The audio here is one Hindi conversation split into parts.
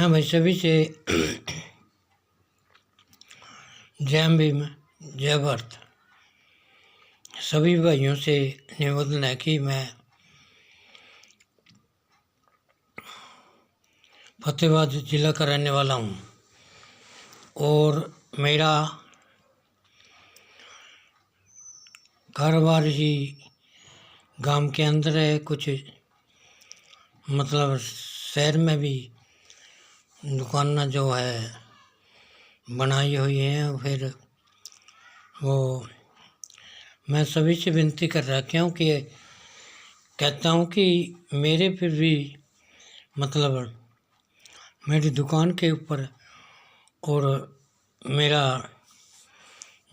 हाँ भाई, सभी से जय भीम, जय भारत। सभी भाइयों से निवेदन है कि मैं फतेहाबाद जिला का रहने वाला हूँ और मेरा कारोबार ही गांव के अंदर है। कुछ मतलब शहर में भी दुकान जो है बनाई हुई है। फिर वो मैं सभी से विनती कर रहा क्योंकि कहता हूँ कि मेरे फिर भी मतलब मेरी दुकान के ऊपर और मेरा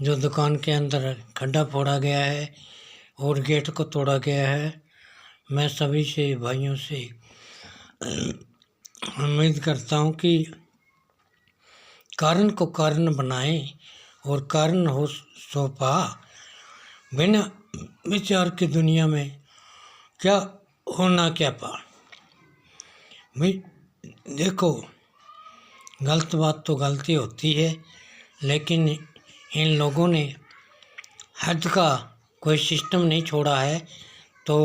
जो दुकान के अंदर खड्डा फोड़ा गया है और गेट को तोड़ा गया है। मैं सभी से भाइयों से उम्मीद करता हूँ कि कारण को कारण बनाएं और कारण हो सो पा। बिना विचार की दुनिया में क्या होना क्या पा। भाई देखो, गलत बात तो गलती होती है, लेकिन इन लोगों ने हद का कोई सिस्टम नहीं छोड़ा है। तो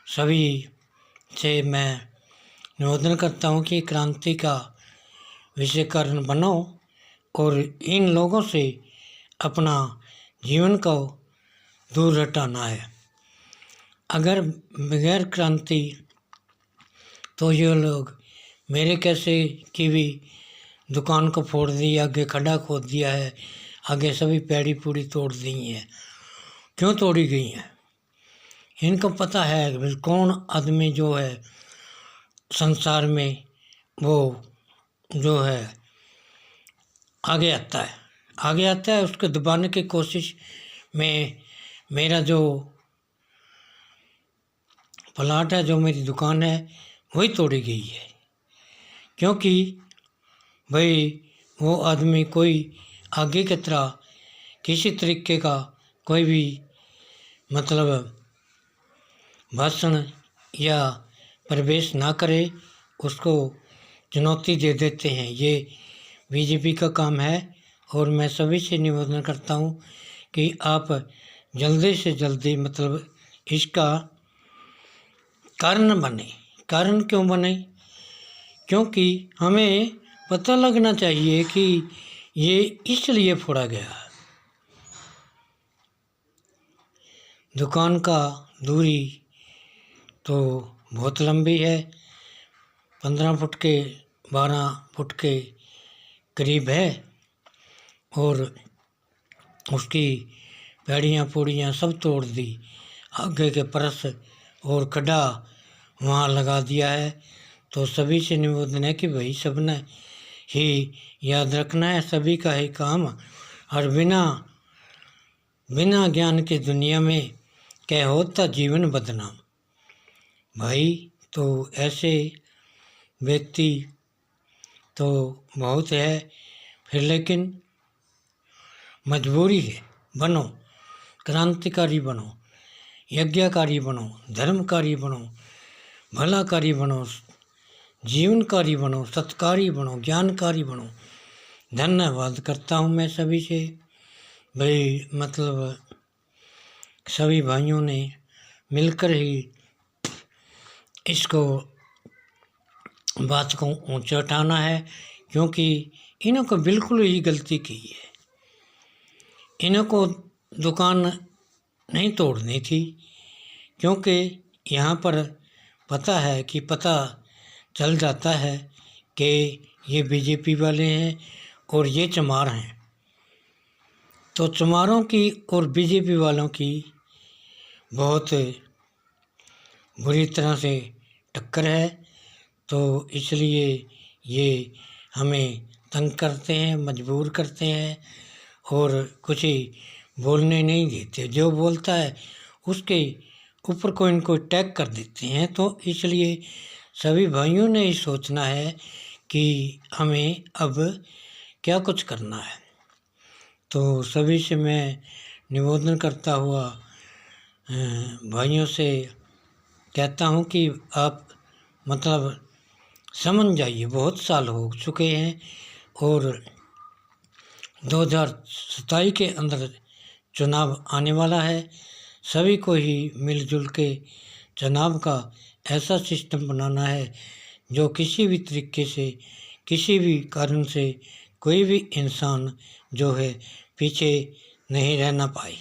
सभी से मैं निवेदन करता हूँ कि क्रांति का विषय कारण बनो और इन लोगों से अपना जीवन को दूर हटाना है। अगर बगैर क्रांति तो ये लोग मेरे कैसे की भी दुकान को फोड़ दी, आगे खड्डा खोद दिया है, आगे सभी पैड़ी पूड़ी तोड़ दी है। क्यों तोड़ी गई हैं? इनको पता है कि कौन आदमी जो है संसार में वो जो है आगे आता है उसको दबाने की कोशिश में मेरा जो प्लाट है, जो मेरी दुकान है, वही तोड़ी गई है। क्योंकि भाई वो आदमी कोई आगे की तरह किसी तरीके का कोई भी मतलब भाषण या प्रवेश ना करे, उसको चुनौती दे देते हैं। ये बीजेपी का काम है और मैं सभी से निवेदन करता हूँ कि आप जल्दी से जल्दी मतलब इसका कारण बने। कारण क्यों बने? क्योंकि हमें पता लगना चाहिए कि ये इसलिए फोड़ा गया है। दुकान का दूरी तो बहुत लंबी है, 15 फुट के 12 फुट के करीब है और उसकी पैड़ियाँ पूड़ियाँ सब तोड़ दी। आगे के परस और खड्डा वहाँ लगा दिया है। तो सभी से निवेदन है कि भाई सबने ही याद रखना है सभी का ही काम। और बिना ज्ञान की दुनिया में क्या होता जीवन बदनाम। भाई तो ऐसे व्यक्ति तो बहुत है फिर, लेकिन मजबूरी है। बनो, क्रांतिकारी बनो, यज्ञकारी बनो, धर्मकारी बनो, भलाकारी बनो, जीवनकारी बनो, सत्कारी बनो, ज्ञानकारी बनो। धन्यवाद करता हूँ मैं सभी से। भाई मतलब सभी भाइयों ने मिलकर ही इसको बात को ऊंचा उठाना है, क्योंकि इन्हों को बिल्कुल ही गलती की है। इन्हों को दुकान नहीं तोड़नी थी, क्योंकि यहाँ पर पता चल जाता है कि ये बीजेपी वाले हैं और ये चमार हैं। तो चमारों की और बीजेपी वालों की बहुत बुरी तरह से टक्कर है। तो इसलिए ये हमें तंग करते हैं, मजबूर करते हैं और कुछ ही बोलने नहीं देते। जो बोलता है उसके ऊपर कोई न कोई टैग कर देते हैं। तो इसलिए सभी भाइयों ने ही सोचना है कि हमें अब क्या कुछ करना है। तो सभी से मैं निवेदन करता हुआ भाइयों से कहता हूँ कि आप मतलब समझ जाइए बहुत साल हो चुके हैं और 2027 के अंदर चुनाव आने वाला है। सभी को ही मिलजुल के चुनाव का ऐसा सिस्टम बनाना है जो किसी भी तरीके से, किसी भी कारण से कोई भी इंसान जो है पीछे नहीं रहना पाए।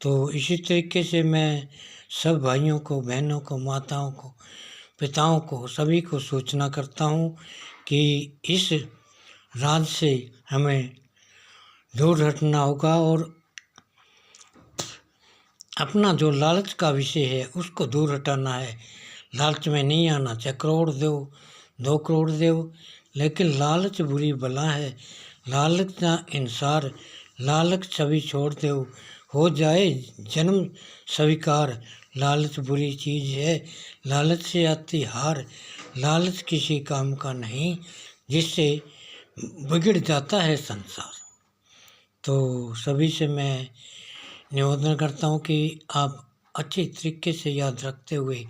तो इसी तरीके से मैं सब भाइयों को, बहनों को, माताओं को, पिताओं को, सभी को सूचना करता हूँ कि इस राज से हमें दूर हटना होगा और अपना जो लालच का विषय है उसको दूर हटाना है। लालच में नहीं आना, चाहे करोड़ दो, 2 करोड़ दो, लेकिन लालच बुरी बला है। लालच ना इंसार, लालच सभी छोड़ दो, हो जाए जन्म स्वीकार। लालच बुरी चीज़ है, लालच से आती हार। लालच किसी काम का नहीं, जिससे बिगड़ जाता है संसार। तो सभी से मैं निवेदन करता हूँ कि आप अच्छे तरीके से याद रखते हुए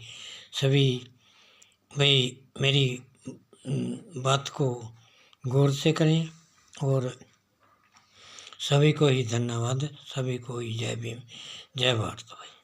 सभी भाई मेरी बात को गौर से करें। और सभी को ही धन्यवाद, सभी को ही जय भीम, जय भारत भाई।